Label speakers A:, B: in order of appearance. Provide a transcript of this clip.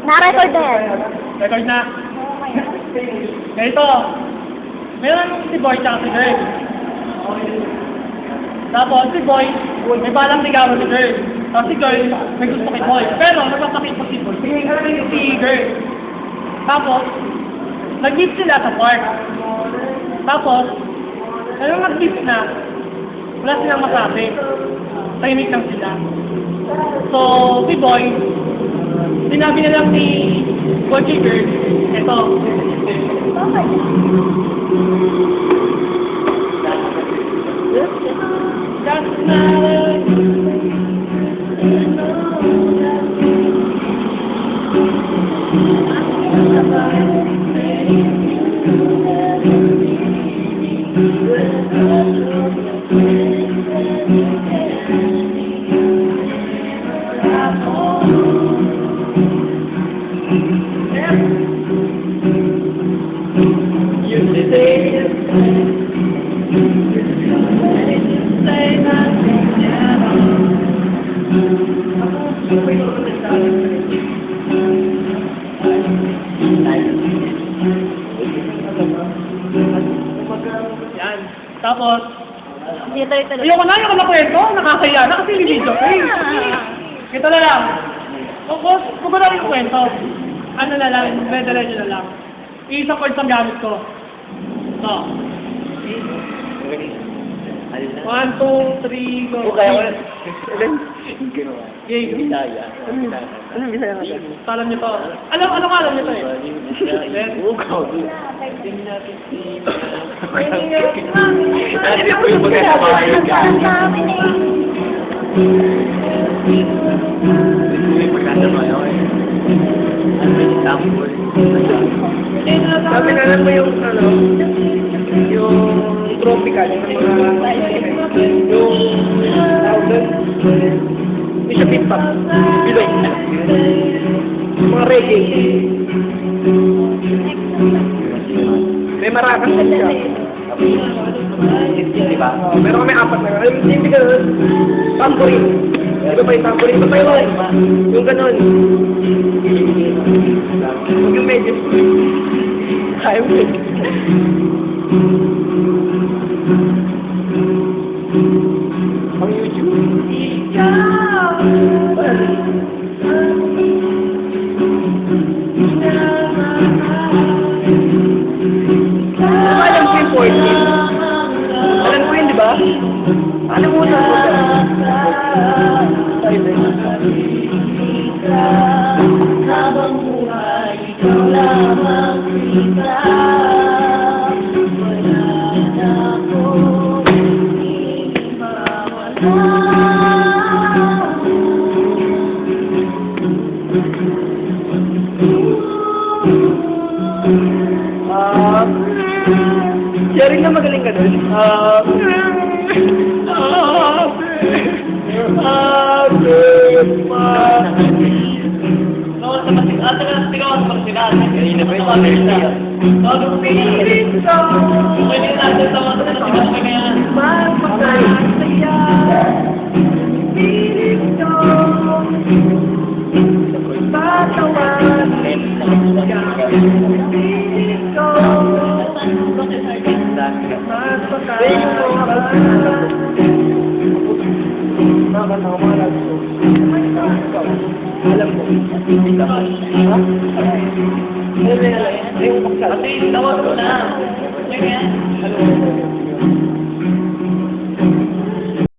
A: Na-record na yan.
B: Record na. Ganito. Meron si Boy tsaka si Girl. Tapos si Boy, may balang ligawan si Girl. Tapos si Girl, may gusto kay Boy. Pero nagpapakita si Boy. Si Girl. Tapos, nag-meet sila sa park. Tapos, nung nag-meet na, wala silang masabi. Tahimik lang sila. So, si Boy, sinabi na lang ni Boy kay Girl, eto. That's not yan. Tapos, ayoko na kwento. Nakakaya na kasi video. Ito na lang. Kung ba yung kwento, ano na lang, medala nyo na lang. Isang chords ang gamit ko. Ito. 1, 2, 3, go.
C: Okay, wala.
B: Game.
C: Bisaya.
A: Anong Bisaya ka?
B: Alam nyo to. Alam nyo to eh.
C: Ano po yung mga nabahayan ka? May pagkasama yun. Ano yung sample?
B: Sabi na lang mo yung tropical, yung isa pimpak, Pinoy, mga reggae. May marakas na siya.
C: Diba?
B: Meron kami 4 na. Hindi ka tambourine. Ano ba yung tambourine? Ito pa yun. Yung ganun. Huwag yung medyo. Kaya mo yun. Pang YouTube. Alam ko yung point yun. Alam ko yun, di ba? Alam mo na.
A: Habang buhay, ikaw lamang kita. Wala na akong
B: Sharing na magaling ka doon.
C: Kanina ba yung energy?
B: Alam mo. Kasi tawag ko na.